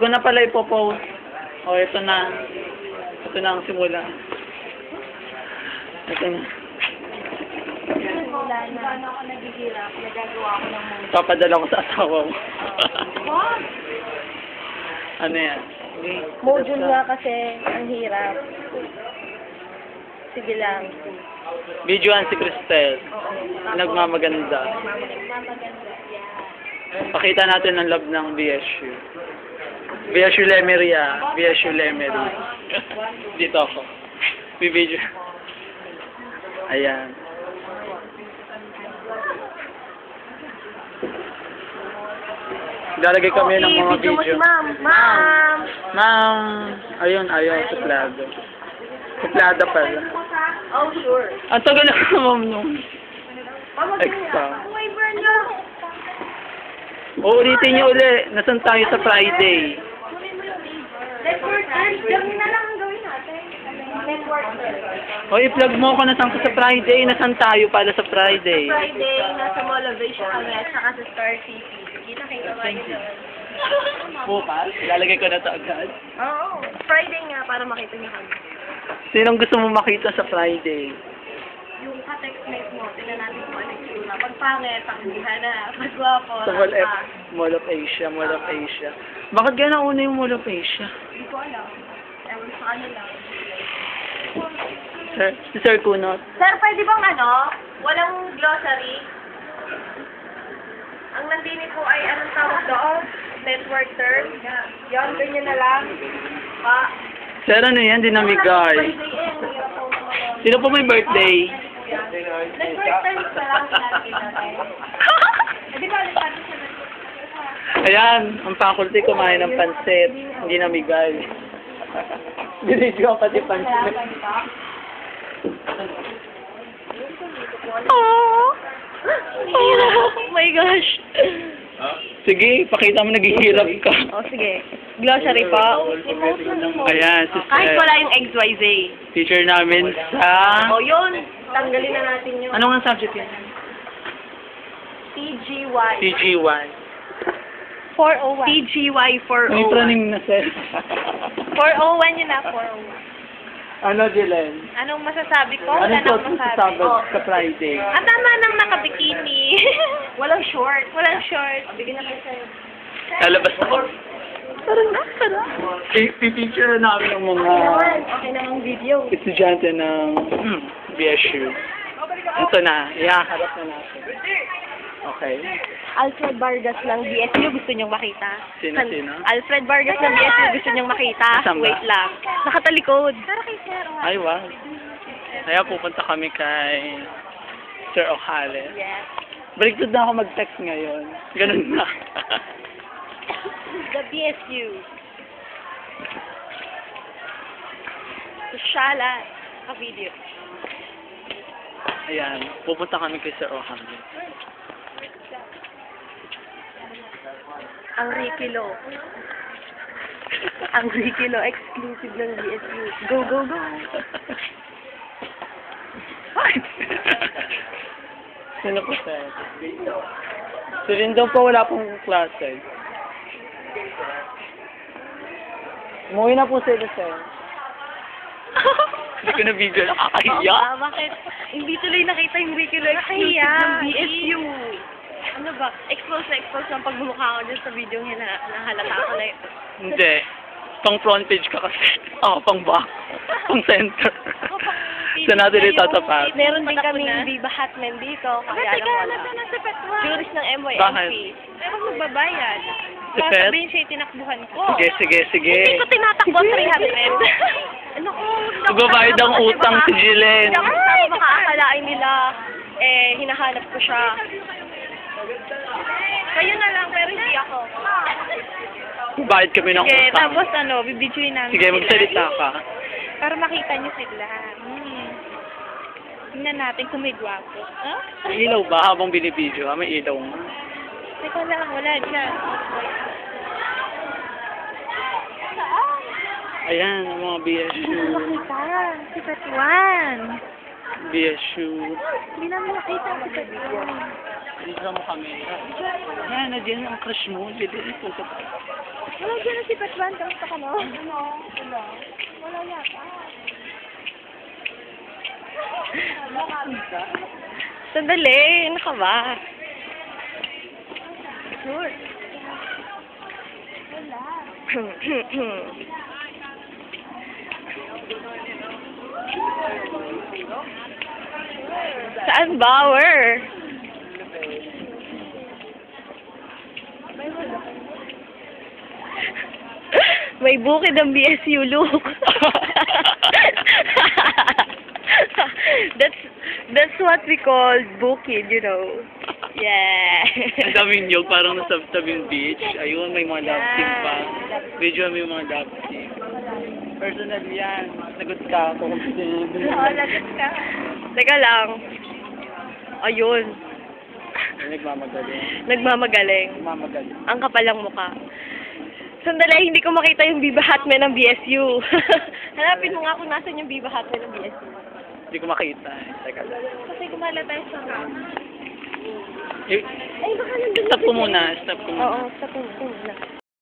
ko na pala ipopost. O, ito na. Ito na ang simula. Ito na. Wala na. Paano ako naghihirap? Nagagawa ko ng mga... Papadala ko sa asawa mo. What? Ano yan? Module nga kasi ang hirap. Sige lang. Videoan si Cristel. Nagmamaganda. Mamaganda. Yeah. Pakita natin ang love ng BSU. BSU Lemeria. BSU Lemery. Dito ako. Video. Ayan. Lalagay kami ng mga video mo si video. Ma'am. Ma'am! Ma'am! Ayun, suplado. Suplada pala. Oh, sure. Ang tagal na ma'am nung extra. Waiver niyo. Uulitin niyo uli. Nasaan tayo sa Friday? Network search. Gawin na lang ang gawin natin. Network search. O, i-plug mo ako nasaan ka sa Friday. Nasaan tayo pala sa Friday? Friday, nasa Mall of Asia kami at saka sa Star City. Kita-kita kayo doon. Bukas? Ilalagay ko na ito agad. Oo. Friday nga para makita niyo kami. Sinong gusto mo makita sa Friday? Yung ka-textmate mo, tingnan natin kung ano yung tsura. Pag pangit, takbuhan na. Pag gwapo, Sa Mall of Asia, Mall of Asia. Bakit gano'n nauna yung Mall of Asia? Hindi ko alam. Ewan sa kanila. Sir, si Sir Kunot. Sir, pwede bang walang glossary? Ang nandini po ay anong tawag doon? Network term? Yan, ganyan na lang. Pa. Sir, ano yan? Dinamigay. Sino po may birthday? Network terms na lang natin natin. Di ba, lipat siya na. Ayan, ang faculty kumain ng pansit. Hindi namigay. Binidyo pati pansit. Oh my gosh. Sige, pakita mo naghihirap ka. Oh, sige. Glossary po. Ayan, Kahit sister. wala yung XYZ. Teacher namin sa... Oh, yun. Tanggalin na natin yung Ano nga subject yan? TGY. TG1. 401. TGY 401. May praning na, sir. 401 yun na, 401. Ano, Jilen? Anong masasabi ko? Anong Wala nang suot mo sa masabi. Sabbath sa Friday? Ang tama nang nakabikini. Walang short. Walang short. Bigyan na kayo sa'yo. Lalabas ako. Tara na, tara. I-picture namin ang mga Okay na ang video. estudyante ng BSU. Ito na, ihaharap na natin. Okay. Alfred Vargas ng BSU gusto niyong makita. Sino? Alfred Vargas ng BSU gusto niyong makita. Saan ba? Wait lang. Nakatalikod. Para kay Sir. Ay, wow. Kaya pupunta kami kay Sir Ojale. Yes. Baliktad na ako mag-text ngayon. Ganun na. The BSU. Shala. Ka-video. Ayan, pupunta kami kay Sir Ojale. Ang Rikilo. Ang Rikilo, exclusive ng BSU. Go, go, go! Sino po, sir? Si Rindo po, wala pong klase. Umuwi na po sila, sir. Hindi ko na video, nakakahiya. Bakit? Hindi tuloy nakita yung Rikilo exclusive ng BSU. Ano ba? Expose ang pagmumukha ko dyan sa video niya na nahalata ko na yun. Hindi. Pang front page ka kasi. Ako, pang back. Pang center. Saan natin itatapat? Meron din kami Viva Hatman dito. Kaya lang wala. Juris ng MYMP. Bakit? Pero magbabayad. Si Pet? Sabihin siya yung tinakbuhan ko. Sige. Hindi ko tinatakbo 300. Ano ko? Magbabayad ang utang si Jilen. Hindi ako makaakalain nila. Hinahanap ko siya. Kayo na lang, pero hindi ako. Bayad kami ng Okay, utang. tapos bibidyoin namin Sige, magsalita ka. para makita niyo sila. Tingnan natin kung may gwapo. Huh? May ilaw ba habang binibidyo? May ilaw nga. Teka lang, wala dyan. Ayan, ang mga BSU. Makita, si Katuan. BSU. Hindi namin nakita si Katuan. Dito mo kami. Ayan, na dyan ang crush mo. Dito, punta tayo. Wala dyan na si Petban. Kamusta ka mo? Wala. Wala yata. Sandali. Ano ka ba? Sure. Wala. Saan ba? Where? May bukid ang BSU, look. That's what we call bukid, you know. Yeah. Ang daming nyog, parang nasa tabing beach. Ayun, may mga love team pa. Medyo may mga love team. Personal yan. Nagot ka ako. Oo, lagot ka. Teka lang. Ayun. Nagmamagaling. Nagmamagaling. Nagmamagaling. Ang kapalang mukha. Sandali, hindi ko makita yung Viva Hotman ng BSU. Hanapin mo nga kung nasan yung Viva Hotman ng BSU. Hindi ko makita. Teka lang. Kasi gumala tayo sa round. Eh, Ay, baka nandun stop ko muna. Stop ko muna. Oo, stop ko muna.